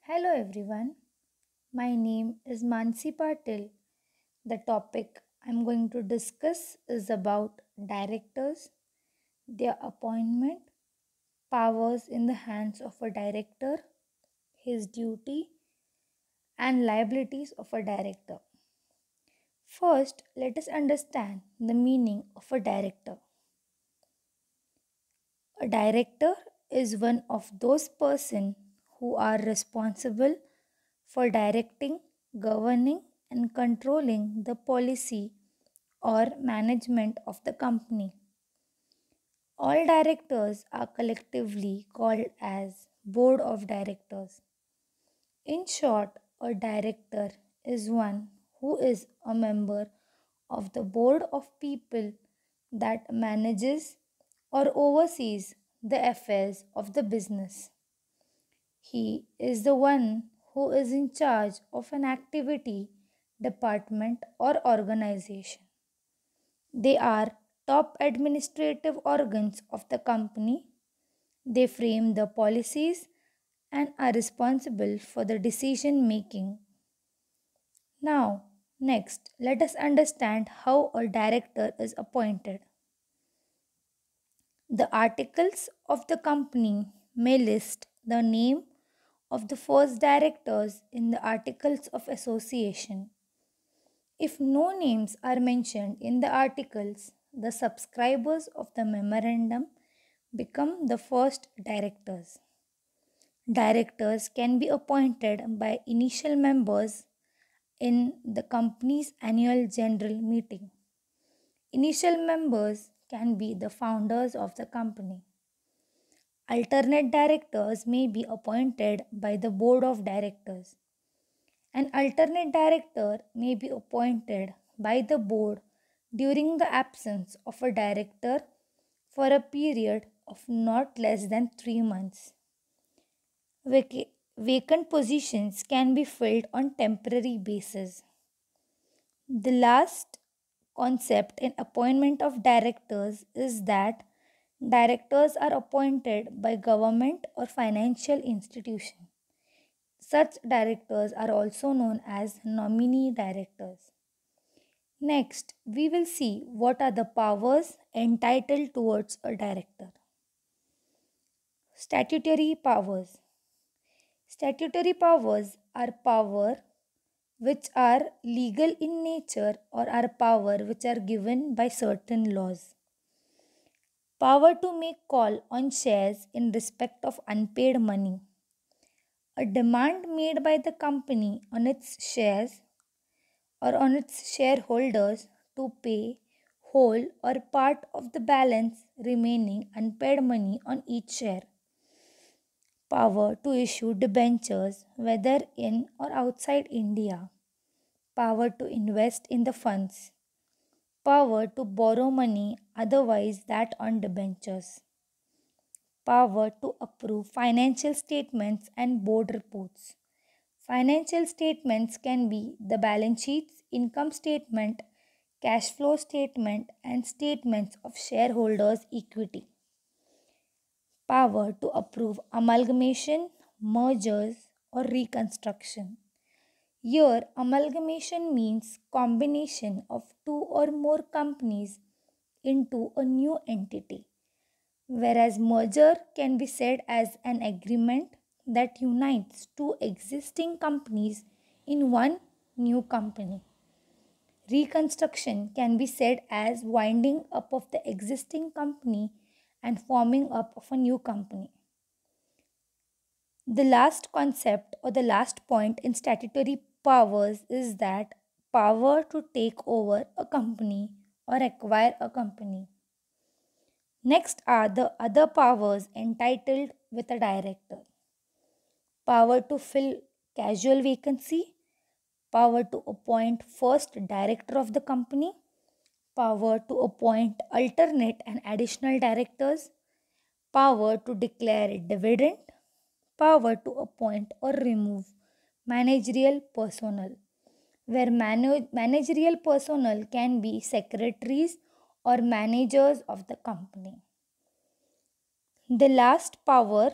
Hello everyone, my name is Mansi Patil. The topic I'm going to discuss is about directors, their appointment, powers in the hands of a director, his duty, and liabilities of a director. First, let us understand the meaning of a director. A director is one of those persons who are responsible for directing, governing, and controlling the policy or management of the company. All directors are collectively called as board of directors. In short, a director is one who is a member of the board of people that manages or oversees the affairs of the business. He is the one who is in charge of an activity, department, or organization. They are top administrative organs of the company. They frame the policies and are responsible for the decision making. Now, next, let us understand how a director is appointed. The articles of the company may list the name of the first directors in the articles of association. If no names are mentioned in the articles, the subscribers of the memorandum become the first directors. Directors can be appointed by initial members in the company's annual general meeting. Initial members can be the founders of the company. Alternate directors may be appointed by the board of directors. An alternate director may be appointed by the board during the absence of a director for a period of not less than 3 months. Vacant positions can be filled on temporary basis. The last concept in appointment of directors is that directors are appointed by government or financial institution. Such directors are also known as nominee directors. Next, we will see what are the powers entitled towards a director. Statutory powers. Statutory powers are power which are legal in nature or are power which are given by certain laws. Power to make call on shares in respect of unpaid money. A demand made by the company on its shares or on its shareholders to pay whole or part of the balance remaining unpaid money on each share. Power to issue debentures whether in or outside India. Power to invest in the funds. Power to borrow money otherwise that on debentures. Power to approve financial statements and board reports. Financial statements can be the balance sheets, income statement, cash flow statement, and statements of shareholders' equity. Power to approve amalgamation, mergers, or reconstruction. Here, amalgamation means combination of two or more companies into a new entity, whereas merger can be said as an agreement that unites two existing companies in one new company. Reconstruction can be said as winding up of the existing company and forming up of a new company. The last concept or the last point in statutory powers is that power to take over a company or acquire a company. Next are the other powers entitled with a director. Power to fill casual vacancy, power to appoint first director of the company, power to appoint alternate and additional directors, power to declare dividend, power to appoint or remove managerial personnel, where managerial personnel can be secretaries or managers of the company. The last power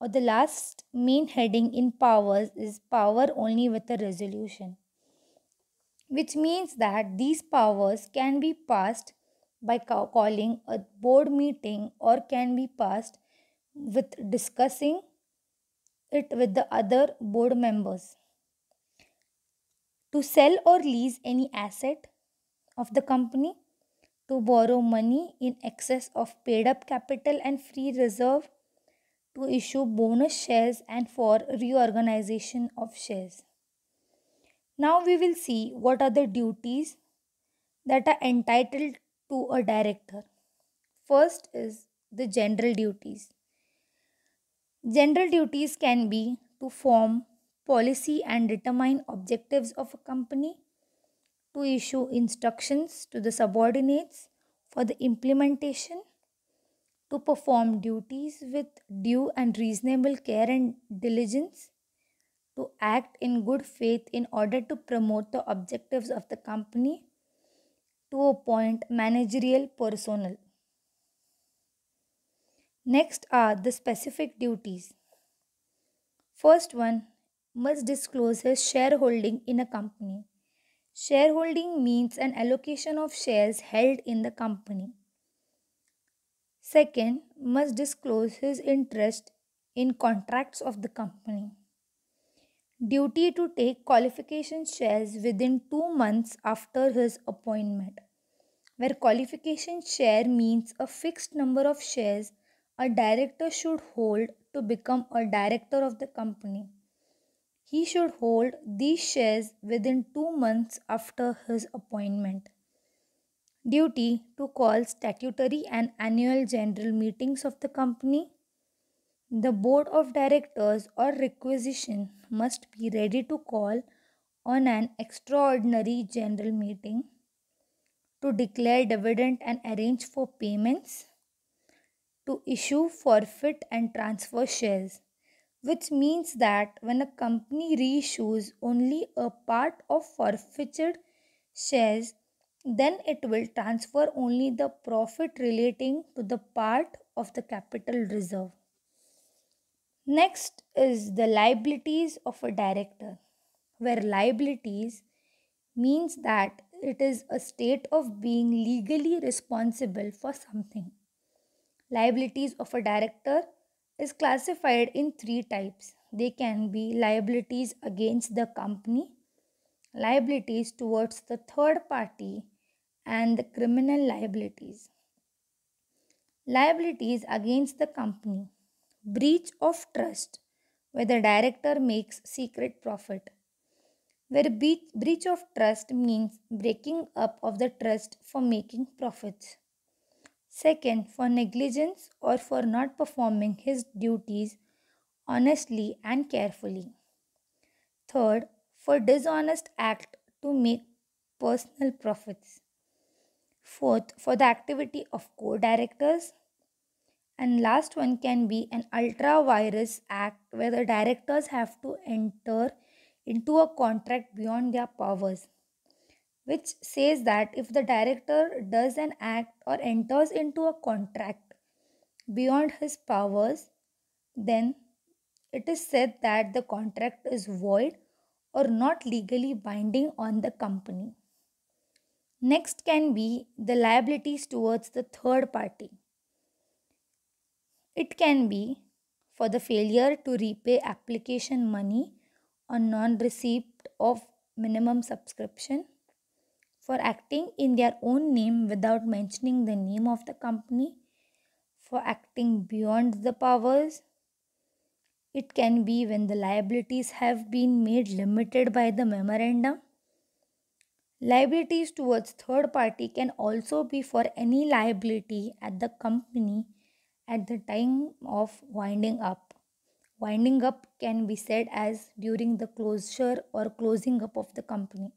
or the last main heading in powers is power only with a resolution, which means that these powers can be passed by calling a board meeting or can be passed with discussing it with the other board members. To sell or lease any asset of the company, to borrow money in excess of paid up capital and free reserve, to issue bonus shares and for reorganization of shares. Now we will see what are the duties that are entitled to a director. First is the general duties. General duties can be to form policy and determine objectives of a company, to issue instructions to the subordinates for the implementation, to perform duties with due and reasonable care and diligence, to act in good faith in order to promote the objectives of the company, to appoint managerial personnel. Next are the specific duties. First one, must disclose his shareholding in a company. Shareholding means an allocation of shares held in the company. Second, must disclose his interest in contracts of the company. Duty to take qualification shares within 2 months after his appointment, where qualification share means a fixed number of shares a director should hold to become a director of the company. He should hold these shares within 2 months after his appointment. Duty to call statutory and annual general meetings of the company. The board of directors or requisition must be ready to call on an extraordinary general meeting to declare dividend and arrange for payments, to issue forfeit and transfer shares, which means that when a company reissues only a part of forfeited shares, then it will transfer only the profit relating to the part of the capital reserve. Next is the liabilities of a director, where liabilities means that it is a state of being legally responsible for something. Liabilities of a director is classified in three types. They can be liabilities against the company, liabilities towards the third party, and the criminal liabilities. Liabilities against the company. Breach of trust, where the director makes secret profit. Where breach of trust means breaking up of the trust for making profits. Second, for negligence or for not performing his duties honestly and carefully. Third, for dishonest act to make personal profits. Fourth, for the activity of co-directors. And last one can be an ultra virus act where the directors have to enter into a contract beyond their powers, which says that if the director does an act or enters into a contract beyond his powers, then it is said that the contract is void or not legally binding on the company. Next can be the liabilities towards the third party. It can be for the failure to repay application money on non receipt of minimum subscription, for acting in their own name without mentioning the name of the company, for acting beyond the powers. It can be when the liabilities have been made limited by the memorandum. Liabilities towards third party can also be for any liability at the company at the time of winding up. Winding up can be said as during the closure or closing up of the company.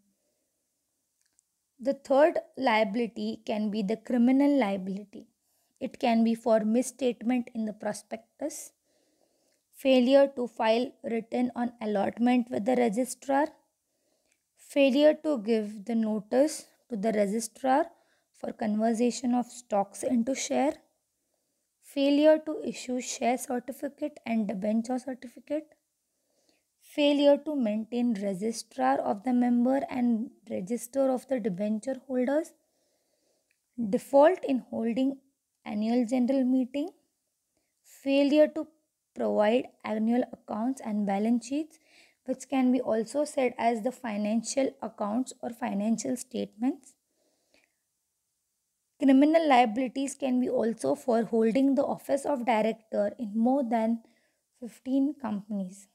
The third liability can be the criminal liability. It can be for misstatement in the prospectus, failure to file written on allotment with the registrar, failure to give the notice to the registrar for conversion of stocks into share, failure to issue share certificate and debenture certificate, failure to maintain registrar of the member and register of the debenture holders, default in holding annual general meeting, failure to provide annual accounts and balance sheets, which can be also said as the financial accounts or financial statements. Criminal liabilities can be also for holding the office of director in more than 15 companies.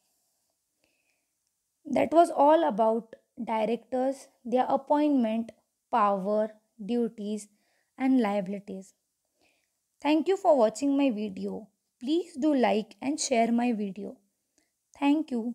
That was all about directors, their appointment, power, duties, and liabilities. Thank you for watching my video. Please do like and share my video. Thank you.